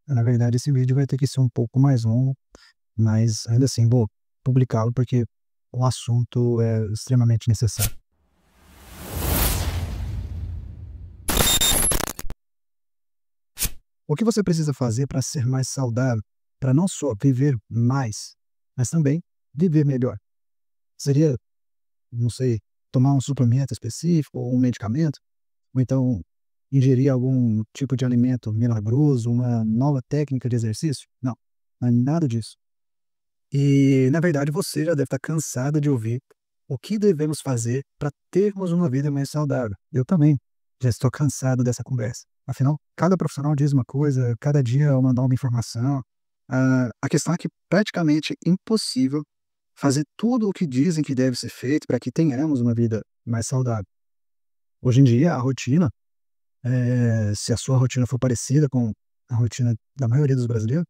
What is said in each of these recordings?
Na verdade, esse vídeo vai ter que ser um pouco mais longo, mas ainda assim vou publicá-lo porque o assunto é extremamente necessário. O que você precisa fazer para ser mais saudável, para não só viver mais, mas também viver melhor? Seria, não sei, tomar um suplemento específico ou um medicamento? Ou então ingerir algum tipo de alimento milagroso, uma nova técnica de exercício? Não é nada disso. E, na verdade, você já deve estar cansada de ouvir o que devemos fazer para termos uma vida mais saudável. Eu também já estou cansado dessa conversa. Afinal, cada profissional diz uma coisa, cada dia é uma nova informação. A questão é que praticamente é impossível fazer tudo o que dizem que deve ser feito para que tenhamos uma vida mais saudável. Hoje em dia, a rotina, se a sua rotina for parecida com a rotina da maioria dos brasileiros,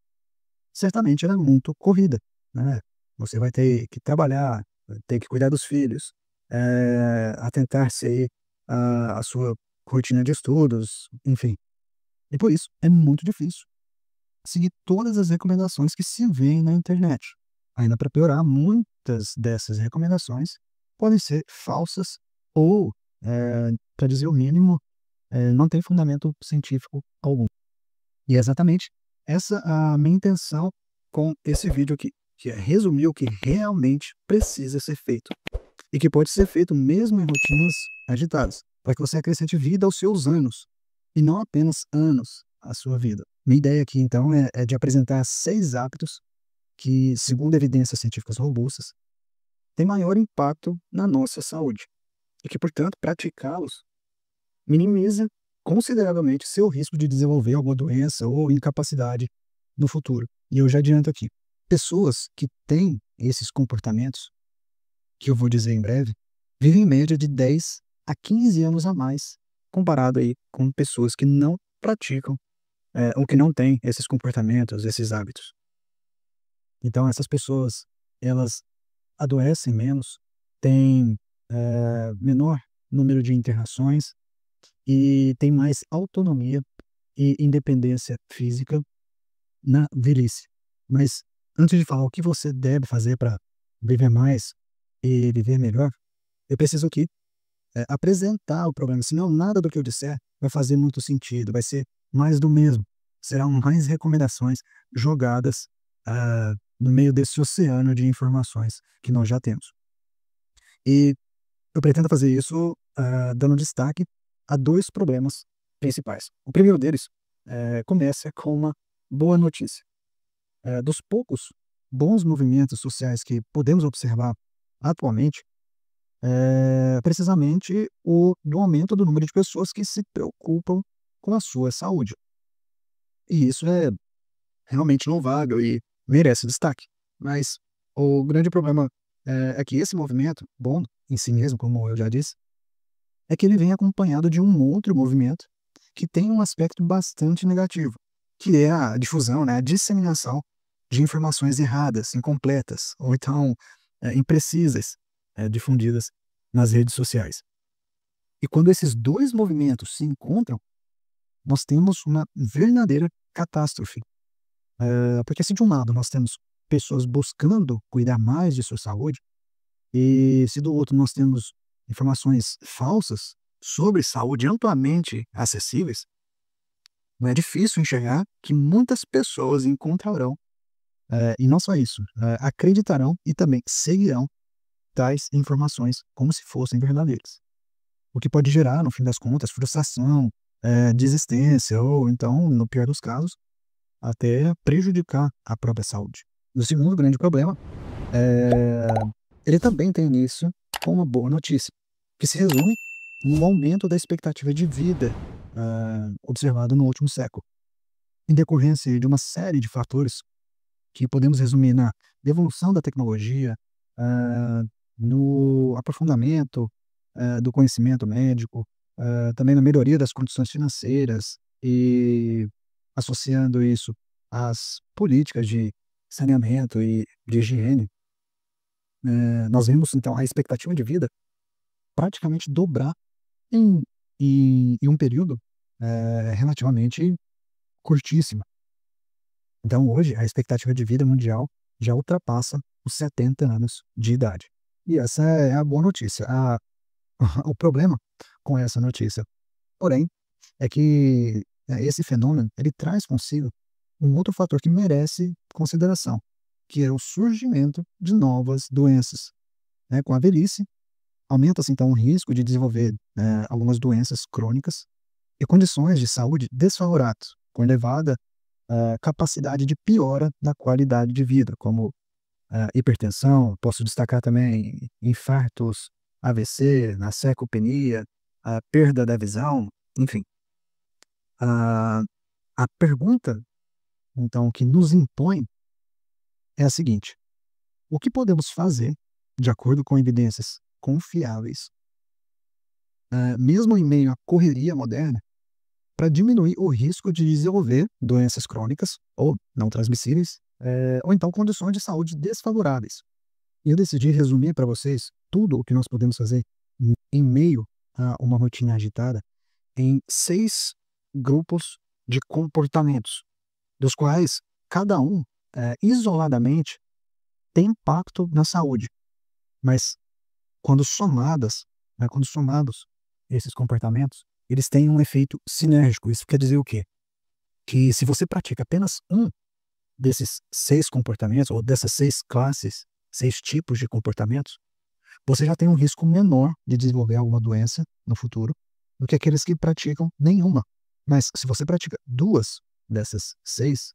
certamente ela é muito corrida, né. Você vai ter que trabalhar, vai ter que cuidar dos filhos, atentar-se aí à sua rotina de estudos, enfim. E por isso é muito difícil seguir todas as recomendações que se vêem na internet. Ainda para piorar, muitas dessas recomendações podem ser falsas ou, para dizer o mínimo, não tem fundamento científico algum. E é exatamente essa a minha intenção com esse vídeo aqui, que é resumir o que realmente precisa ser feito e que pode ser feito mesmo em rotinas agitadas, para que você acrescente vida aos seus anos e não apenas anos à sua vida. Minha ideia aqui, então, é de apresentar 6 hábitos que, segundo evidências científicas robustas, têm maior impacto na nossa saúde e que, portanto, praticá-los minimiza consideravelmente seu risco de desenvolver alguma doença ou incapacidade no futuro. E eu já adianto aqui, pessoas que têm esses comportamentos, que eu vou dizer em breve, vivem em média de 10 a 15 anos a mais, comparado aí com pessoas que não praticam, ou que não têm esses comportamentos, esses hábitos. Então essas pessoas, elas adoecem menos, têm, menor número de internações e têm mais autonomia e independência física na velhice. Mas antes de falar o que você deve fazer para viver mais e viver melhor, eu preciso aqui apresentar o problema, senão nada do que eu disser vai fazer muito sentido, vai ser mais do mesmo. Serão mais recomendações jogadas no meio desse oceano de informações que nós já temos. E eu pretendo fazer isso dando destaque a dois problemas principais. O primeiro deles começa com uma boa notícia. Dos poucos bons movimentos sociais que podemos observar atualmente, precisamente do aumento do número de pessoas que se preocupam com a sua saúde. E isso é realmente louvável e merece destaque. Mas o grande problema é que esse movimento, bom em si mesmo, como eu já disse, é que ele vem acompanhado de um outro movimento que tem um aspecto bastante negativo, que é a difusão, né, a disseminação de informações erradas, incompletas ou então imprecisas, difundidas nas redes sociais. E quando esses dois movimentos se encontram, nós temos uma verdadeira catástrofe. Porque se de um lado nós temos pessoas buscando cuidar mais de sua saúde, e se do outro nós temos informações falsas sobre saúde amplamente acessíveis, não é difícil enxergar que muitas pessoas encontrarão, e não só isso, acreditarão e também seguirão tais informações como se fossem verdadeiras. O que pode gerar, no fim das contas, frustração, desistência ou então, no pior dos casos, até prejudicar a própria saúde. O segundo grande problema, eh, ele também tem início com uma boa notícia, que se resume no aumento da expectativa de vida, observado no último século, em decorrência de uma série de fatores que podemos resumir na evolução da tecnologia, ah, no aprofundamento, do conhecimento médico, também na melhoria das condições financeiras e associando isso às políticas de saneamento e de higiene, nós vemos então a expectativa de vida praticamente dobrar em em um período, relativamente curtíssimo. Então, hoje, a expectativa de vida mundial já ultrapassa os 70 anos de idade. E essa é a boa notícia. O problema com essa notícia, porém, é que esse fenômeno ele traz consigo um outro fator que merece consideração, que é o surgimento de novas doenças. Né? Com a velhice, aumenta-se então o risco de desenvolver algumas doenças crônicas e condições de saúde desfavoráveis, com elevada capacidade de piora da qualidade de vida, como hipertensão, posso destacar também infartos, AVC, a sarcopenia, a perda da visão, enfim. A, a pergunta, então, que nos impõe é a seguinte: o que podemos fazer, de acordo com evidências confiáveis, mesmo em meio à correria moderna, para diminuir o risco de desenvolver doenças crônicas ou não transmissíveis, ou então condições de saúde desfavoráveis? E eu decidi resumir para vocês tudo o que nós podemos fazer em meio a uma rotina agitada em 6 grupos de comportamentos, dos quais cada um, isoladamente, tem impacto na saúde, mas quando quando somados esses comportamentos, eles têm um efeito sinérgico. Isso quer dizer o quê? Que se você pratica apenas um desses 6 comportamentos, ou dessas 6 classes, 6 tipos de comportamentos, você já tem um risco menor de desenvolver alguma doença no futuro do que aqueles que praticam nenhuma. Mas se você pratica 2 dessas 6,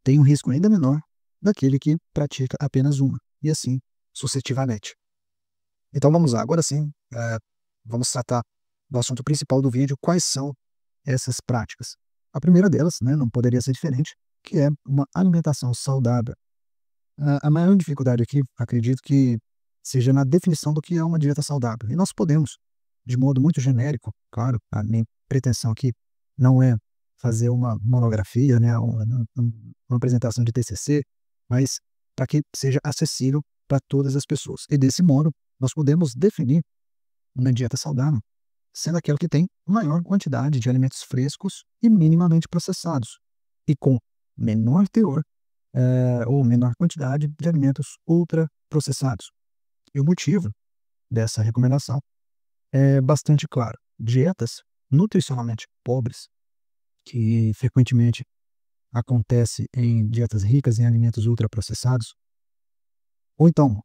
tem um risco ainda menor daquele que pratica apenas uma, e assim sucessivamente. Então vamos lá, agora sim, vamos tratar do assunto principal do vídeo: quais são essas práticas. A primeira delas, né, não poderia ser diferente, que é uma alimentação saudável. A maior dificuldade aqui, acredito que seja na definição do que é uma dieta saudável. E nós podemos, de modo muito genérico, claro, a minha pretensão aqui não é fazer uma monografia, né, uma apresentação de TCC, mas para que seja acessível para todas as pessoas. E desse modo, nós podemos definir uma dieta saudável sendo aquela que tem maior quantidade de alimentos frescos e minimamente processados, e com menor teor ou menor quantidade de alimentos ultraprocessados. E o motivo dessa recomendação é bastante claro: dietas nutricionalmente pobres, que frequentemente acontece em dietas ricas em alimentos ultraprocessados, ou então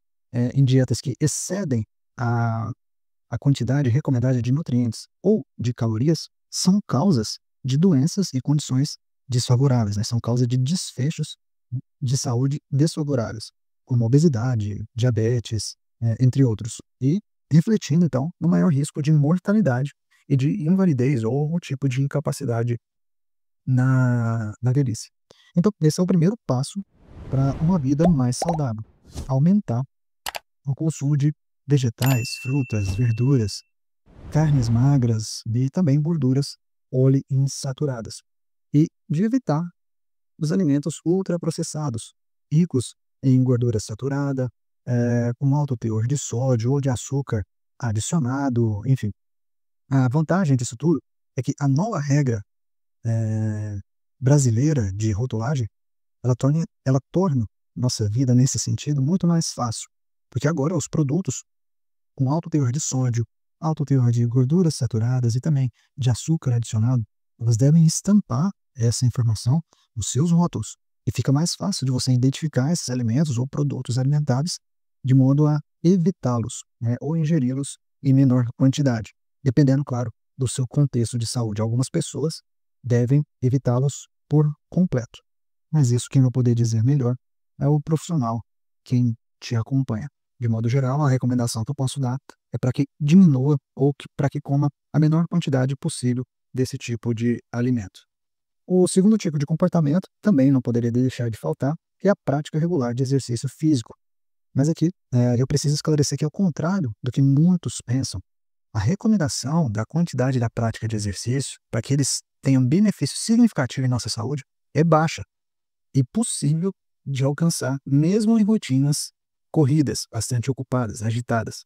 em dietas que excedem a, a quantidade recomendada de nutrientes ou de calorias, são causas de doenças e condições desfavoráveis, né? São causas de desfechos de saúde desfavoráveis, como obesidade, diabetes, entre outros, e refletindo, então, no maior risco de mortalidade e de invalidez ou um tipo de incapacidade na velhice. Então, esse é o primeiro passo para uma vida mais saudável: aumentar o consumo de vegetais, frutas, verduras, carnes magras e também gorduras poliinsaturadas, e de evitar os alimentos ultraprocessados, ricos em gordura saturada, com alto teor de sódio ou de açúcar adicionado, enfim. A vantagem disso tudo é que a nova regra brasileira de rotulagem, ela torna nossa vida nesse sentido muito mais fácil, porque agora os produtos com alto teor de sódio, alto teor de gorduras saturadas e também de açúcar adicionado, elas devem estampar essa informação nos seus rótulos, e fica mais fácil de você identificar esses alimentos ou produtos alimentares de modo a evitá-los, né, ou ingeri-los em menor quantidade, dependendo, claro, do seu contexto de saúde. Algumas pessoas devem evitá-los por completo, mas isso quem vai poder dizer melhor é o profissional, quem te acompanha. De modo geral, a recomendação que eu posso dar é para que diminua ou para que coma a menor quantidade possível desse tipo de alimento. O segundo tipo de comportamento também não poderia deixar de faltar, que é a prática regular de exercício físico. Mas aqui eu preciso esclarecer que, ao contrário do que muitos pensam, a recomendação da quantidade da prática de exercício para que eles tenham benefício significativo em nossa saúde é baixa e possível de alcançar mesmo em rotinas corridas, bastante ocupadas, agitadas,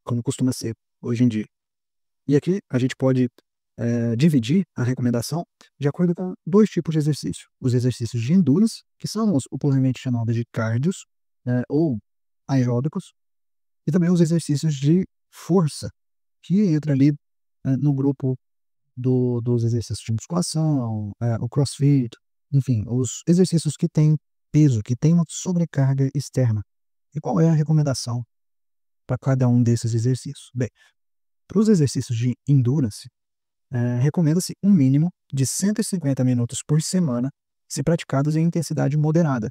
como costuma ser hoje em dia. E aqui a gente pode dividir a recomendação de acordo com dois tipos de exercício. Os exercícios de endurance, que são os popularmente chamados de cardios, ou aeróbicos, e também os exercícios de força, que entra ali no grupo dos exercícios de musculação, o crossfit, enfim, os exercícios que têm peso, que têm uma sobrecarga externa. E qual é a recomendação para cada um desses exercícios? Bem, para os exercícios de endurance, recomenda-se um mínimo de 150 minutos por semana, se praticados em intensidade moderada,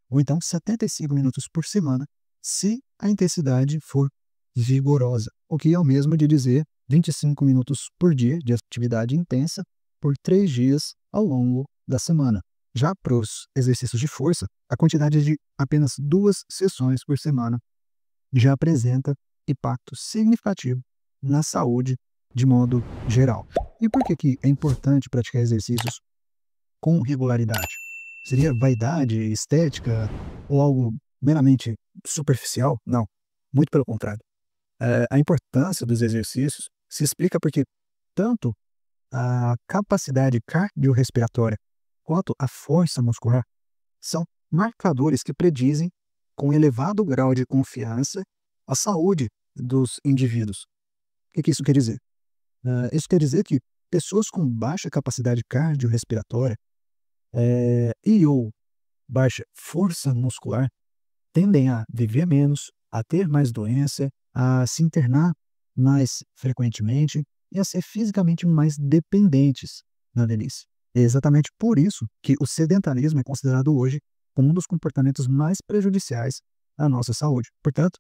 ou então 75 minutos por semana, se a intensidade for vigorosa, o que é o mesmo de dizer 25 minutos por dia de atividade intensa por 3 dias ao longo da semana. Já para os exercícios de força, a quantidade de apenas 2 sessões por semana já apresenta impacto significativo na saúde de modo geral. E por que é importante praticar exercícios com regularidade? Seria vaidade, estética ou algo meramente superficial? Não, muito pelo contrário. A importância dos exercícios se explica porque tanto a capacidade cardiorrespiratória quanto a força muscular são marcadores que predizem com elevado grau de confiança a saúde dos indivíduos. O que isso quer dizer? Isso quer dizer que pessoas com baixa capacidade cardiorrespiratória e ou baixa força muscular tendem a viver menos, a ter mais doença, a se internar mais frequentemente e a ser fisicamente mais dependentes na velhice. É exatamente por isso que o sedentarismo é considerado hoje como um dos comportamentos mais prejudiciais à nossa saúde. Portanto,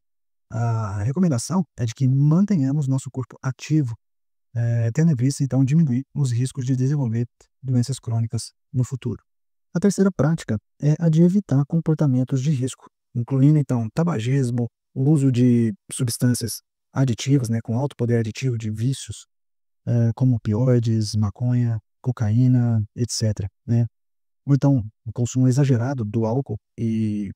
a recomendação é de que mantenhamos nosso corpo ativo, tendo em vista, então, diminuir os riscos de desenvolver doenças crônicas no futuro. A terceira prática é a de evitar comportamentos de risco, incluindo, então, tabagismo, o uso de substâncias aditivas, com alto poder aditivo de vícios, como opioides, maconha, cocaína, etc. Ou então, o consumo exagerado do álcool e,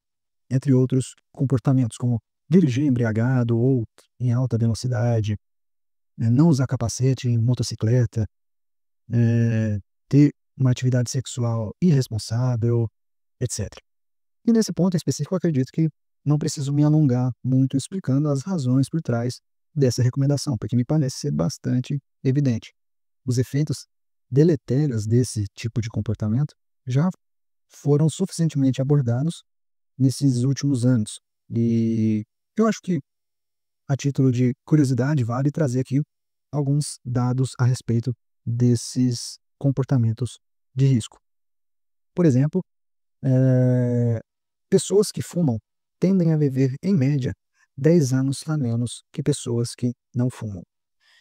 entre outros, comportamentos como dirigir embriagado ou em alta velocidade, não usar capacete em motocicleta, ter uma atividade sexual irresponsável, etc. E nesse ponto em específico, eu acredito que não preciso me alongar muito explicando as razões por trás dessa recomendação, porque me parece ser bastante evidente. Os efeitos deletérios desse tipo de comportamento já foram suficientemente abordados nesses últimos anos. E eu acho que, a título de curiosidade, vale trazer aqui alguns dados a respeito desses comportamentos de risco. Por exemplo, pessoas que fumam tendem a viver, em média, 10 anos a menos que pessoas que não fumam.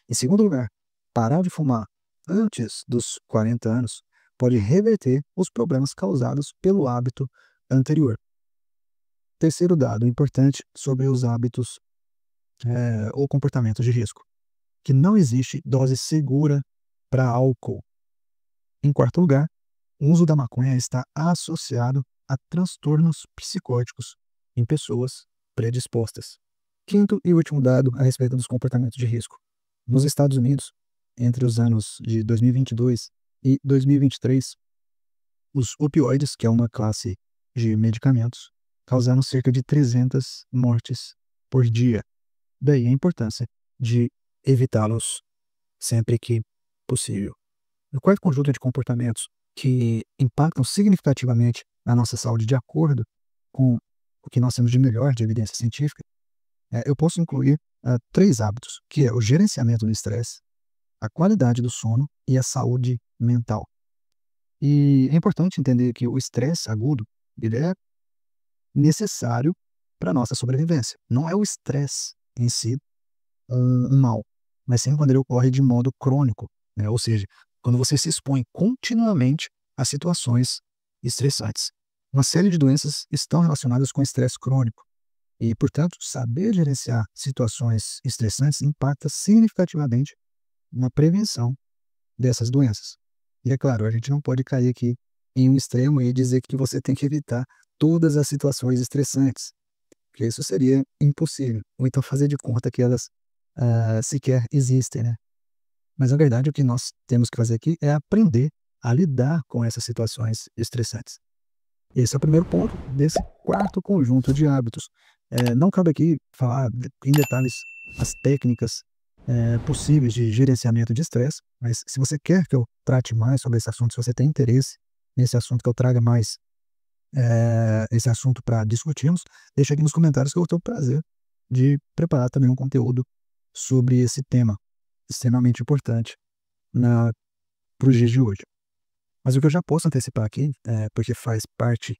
Em segundo lugar, parar de fumar antes dos 40 anos pode reverter os problemas causados pelo hábito anterior. Terceiro dado importante sobre os hábitos ou comportamentos de risco, que não existe dose segura para álcool. Em quarto lugar, o uso da maconha está associado a transtornos psicóticos em pessoas predispostas. Quinto e último dado a respeito dos comportamentos de risco. Nos Estados Unidos, entre os anos de 2022 e 2023, os opioides, que é uma classe de medicamentos, causaram cerca de 300 mortes por dia. Daí a importância de evitá-los sempre que possível. O quarto conjunto de comportamentos que impactam significativamente a nossa saúde de acordo com o que nós temos de melhor de evidência científica, eu posso incluir 3 hábitos, que é o gerenciamento do estresse, a qualidade do sono e a saúde mental. E é importante entender que o estresse agudo, ele é necessário para a nossa sobrevivência. Não é o estresse em si um mal, mas sim quando ele ocorre de modo crônico, ou seja, quando você se expõe continuamente a situações estressantes. Uma série de doenças estão relacionadas com estresse crônico e, portanto, saber gerenciar situações estressantes impacta significativamente na prevenção dessas doenças. E é claro, a gente não pode cair aqui em um extremo e dizer que você tem que evitar todas as situações estressantes, porque isso seria impossível. Ou então fazer de conta que elas sequer existem, Mas, na verdade, o que nós temos que fazer aqui é aprender a lidar com essas situações estressantes. Esse é o primeiro ponto desse quarto conjunto de hábitos. Não cabe aqui falar em detalhes as técnicas possíveis de gerenciamento de estresse, mas se você quer que eu trate mais sobre esse assunto, se você tem interesse nesse assunto, que eu traga mais esse assunto para discutirmos, deixa aqui nos comentários que eu vou ter o prazer de preparar também um conteúdo sobre esse tema extremamente importante para os dias de hoje. Mas o que eu já posso antecipar aqui, porque faz parte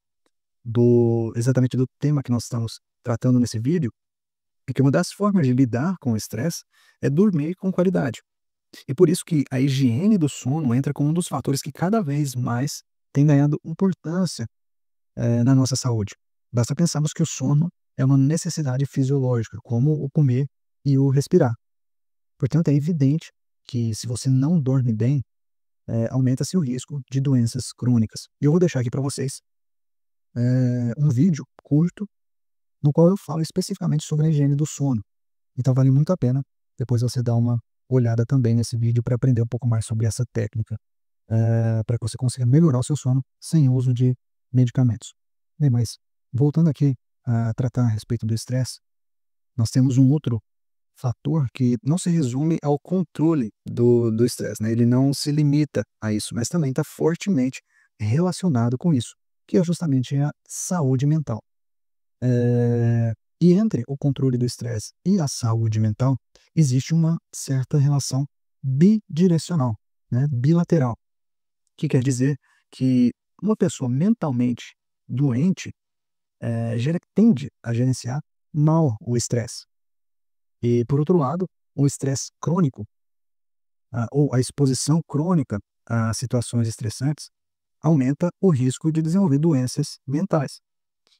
exatamente do tema que nós estamos tratando nesse vídeo, é que uma das formas de lidar com o estresse é dormir com qualidade. E por isso que a higiene do sono entra como um dos fatores que cada vez mais tem ganhado importância na nossa saúde. Basta pensarmos que o sono é uma necessidade fisiológica, como o comer e o respirar. Portanto, é evidente que se você não dorme bem, aumenta-se o risco de doenças crônicas. E eu vou deixar aqui para vocês um vídeo curto no qual eu falo especificamente sobre a higiene do sono. Então vale muito a pena depois você dar uma olhada também nesse vídeo para aprender um pouco mais sobre essa técnica, para que você consiga melhorar o seu sono sem uso de medicamentos. Bem, mas voltando aqui a tratar a respeito do estresse, nós temos um outro fator que não se resume ao controle do estresse, né? Ele não se limita a isso, mas também está fortemente relacionado com isso, que é justamente a saúde mental. E entre o controle do estresse e a saúde mental, existe uma certa relação bidirecional, né? Bilateral, que quer dizer que uma pessoa mentalmente doente tende a gerenciar mal o estresse. E, por outro lado, o estresse crônico, ou a exposição crônica a situações estressantes, aumenta o risco de desenvolver doenças mentais.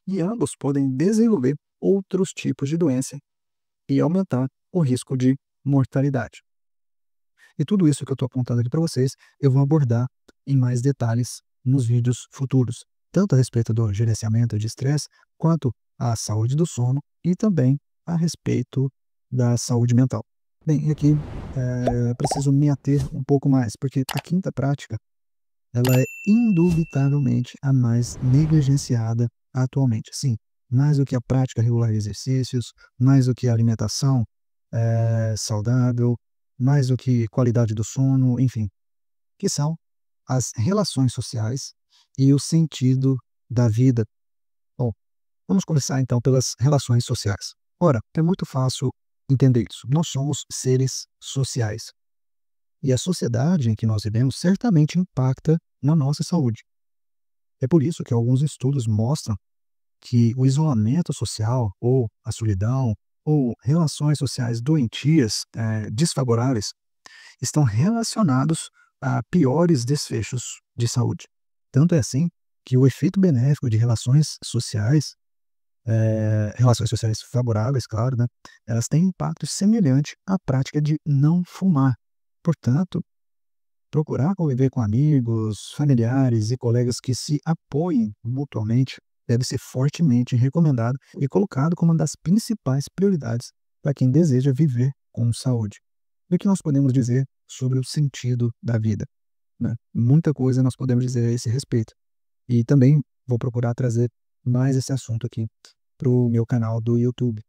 E ambos podem desenvolver outros tipos de doença e aumentar o risco de mortalidade. E tudo isso que eu estou apontando aqui para vocês, eu vou abordar em mais detalhes nos vídeos futuros, tanto a respeito do gerenciamento de estresse, quanto a saúde do sono e também a respeito da saúde mental. Bem, e aqui preciso me ater um pouco mais, porque a quinta prática, ela é indubitavelmente a mais negligenciada atualmente. Sim, mais do que a prática regular de exercícios, mais do que a alimentação saudável, mais do que qualidade do sono, enfim, que são as relações sociais e o sentido da vida. Bom, vamos começar então pelas relações sociais. Ora, é muito fácil entender isso. Nós somos seres sociais. E a sociedade em que nós vivemos certamente impacta na nossa saúde. É por isso que alguns estudos mostram que o isolamento social, ou a solidão, ou relações sociais doentias, desfavoráveis, estão relacionados a piores desfechos de saúde. Tanto é assim que o efeito benéfico de relações sociais favoráveis, claro, né, elas têm impacto semelhante à prática de não fumar. Portanto, procurar conviver com amigos, familiares e colegas que se apoiem mutuamente deve ser fortemente recomendado e colocado como uma das principais prioridades para quem deseja viver com saúde. E o que nós podemos dizer sobre o sentido da vida, né? Muita coisa nós podemos dizer a esse respeito. E também vou procurar trazer mais esse assunto aqui para o meu canal do YouTube.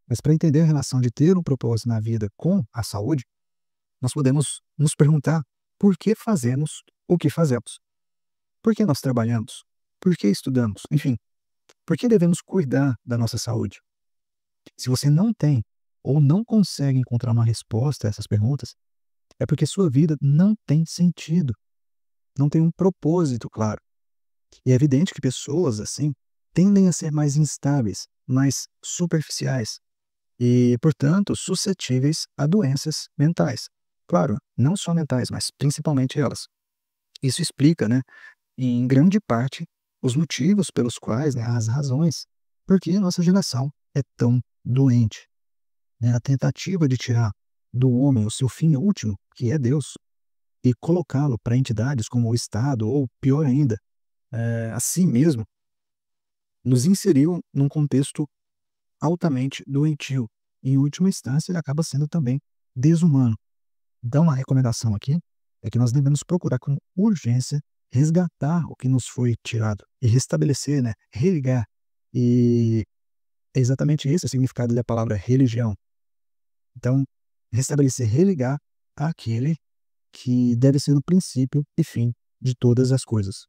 Mas para entender a relação de ter um propósito na vida com a saúde, nós podemos nos perguntar por que fazemos o que fazemos. Por que nós trabalhamos? Por que estudamos? Enfim, por que devemos cuidar da nossa saúde? Se você não tem ou não consegue encontrar uma resposta a essas perguntas, é porque sua vida não tem sentido, não tem um propósito claro. E é evidente que pessoas assim tendem a ser mais instáveis, mais superficiais e, portanto, suscetíveis a doenças mentais. Claro, não só mentais, mas principalmente elas. Isso explica, né, em grande parte, os motivos pelos quais, né, as razões por que a nossa geração é tão doente, né? A tentativa de tirar do homem o seu fim último, que é Deus, e colocá-lo para entidades como o Estado, ou pior ainda, a si mesmo, nos inseriu num contexto altamente doentio. Em última instância, ele acaba sendo também desumano. Então, a recomendação aqui é que nós devemos procurar com urgência resgatar o que nos foi tirado e restabelecer, né, religar. E é exatamente esse o significado da palavra religião. Então, restabelecer, religar aquele que deve ser o princípio e fim de todas as coisas.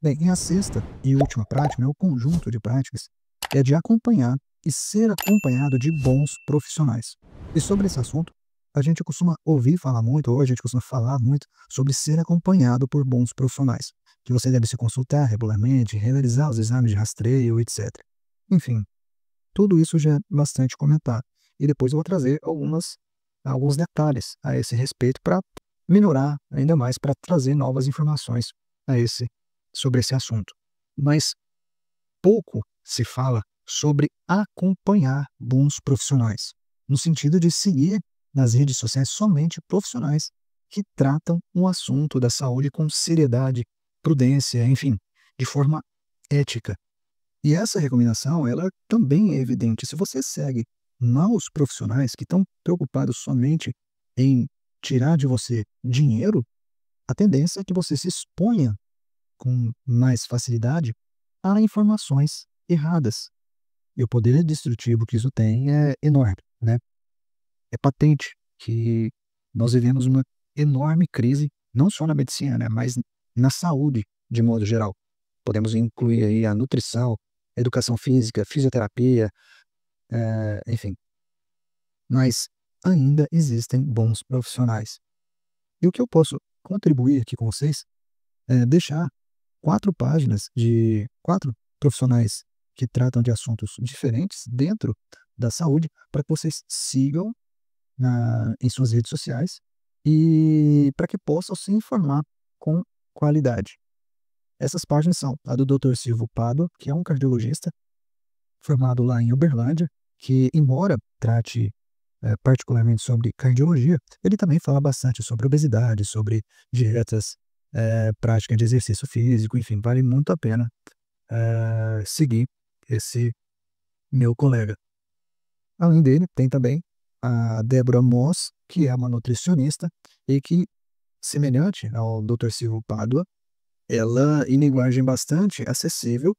Bem, e a sexta e última prática, né, o conjunto de práticas, é de acompanhar e ser acompanhado de bons profissionais. E sobre esse assunto, a gente costuma ouvir falar muito, ou a gente costuma falar muito sobre ser acompanhado por bons profissionais, que você deve se consultar regularmente, realizar os exames de rastreio, etc. Enfim, tudo isso já é bastante comentado. E depois eu vou trazer alguns detalhes a esse respeito para melhorar ainda mais, para trazer novas informações sobre esse assunto. Mas pouco se fala sobre acompanhar bons profissionais, no sentido de seguir nas redes sociais somente profissionais que tratam o assunto da saúde com seriedade, prudência, enfim, de forma ética. E essa recomendação, ela também é evidente. Se você segue maus profissionais que estão preocupados somente em tirar de você dinheiro, a tendência é que você se exponha com mais facilidade a informações erradas. E o poder destrutivo que isso tem é enorme, né? É patente que nós vivemos uma enorme crise, não só na medicina, né, mas na saúde de modo geral. Podemos incluir aí a nutrição, a educação física, fisioterapia, enfim. Mas ainda existem bons profissionais. E o que eu posso contribuir aqui com vocês é deixar 4 páginas de 4 profissionais que tratam de assuntos diferentes dentro da saúde, para que vocês sigam em suas redes sociais e para que possam se informar com qualidade. Essas páginas são a do Dr. Silvio Pádua, que é um cardiologista formado lá em Uberlândia, que, embora trate particularmente sobre cardiologia, ele também fala bastante sobre obesidade, sobre dietas, prática de exercício físico, enfim, vale muito a pena seguir esse meu colega. Além dele, tem também a Débora Moss, que é uma nutricionista e que, semelhante ao Dr. Silvio Pádua, ela, em linguagem bastante acessível,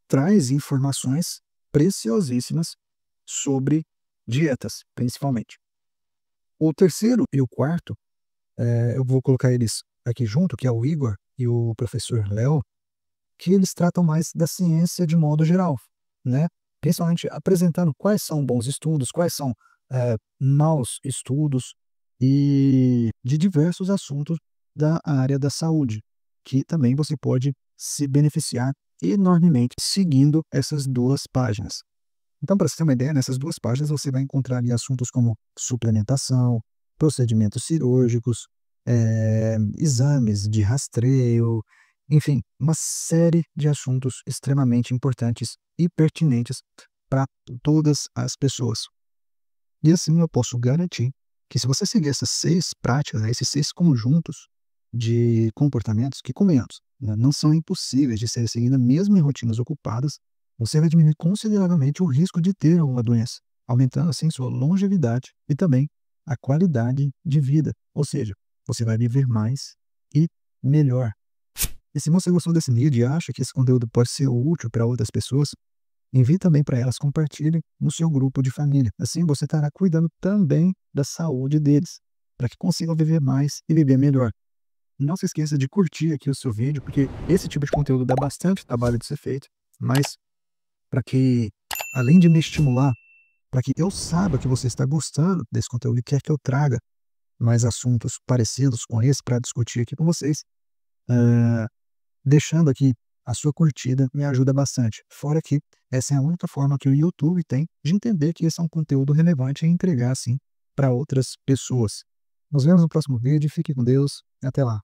traz informações preciosíssimas sobre dietas, principalmente. O terceiro e o quarto, eu vou colocar eles aqui junto, que é o Igor e o professor Léo, que eles tratam mais da ciência de modo geral, né? Principalmente apresentando quais são bons estudos, quais são maus estudos e de diversos assuntos da área da saúde, que também você pode se beneficiar enormemente seguindo essas 2 páginas. Então, para você ter uma ideia, nessas 2 páginas você vai encontrar ali assuntos como suplementação, procedimentos cirúrgicos, exames de rastreio, enfim, uma série de assuntos extremamente importantes e pertinentes para todas as pessoas. E assim eu posso garantir que, se você seguir essas 6 práticas, né, esses 6 conjuntos de comportamentos que, convenhamos, né, não são impossíveis de serem seguidos mesmo em rotinas ocupadas, você vai diminuir consideravelmente o risco de ter alguma doença, aumentando assim sua longevidade e também a qualidade de vida. Ou seja, você vai viver mais e melhor. E se você gostou desse vídeo e acha que esse conteúdo pode ser útil para outras pessoas, envie também para elas, compartilhem no seu grupo de família. Assim você estará cuidando também da saúde deles, para que consigam viver mais e viver melhor. Não se esqueça de curtir aqui o seu vídeo, porque esse tipo de conteúdo dá bastante trabalho de ser feito, mas para que, além de me estimular, para que eu saiba que você está gostando desse conteúdo e quer que eu traga mais assuntos parecidos com esse para discutir aqui com vocês, deixando aqui a sua curtida me ajuda bastante. Fora que essa é a única forma que o YouTube tem de entender que esse é um conteúdo relevante e entregar assim para outras pessoas. Nos vemos no próximo vídeo. Fique com Deus. Até lá.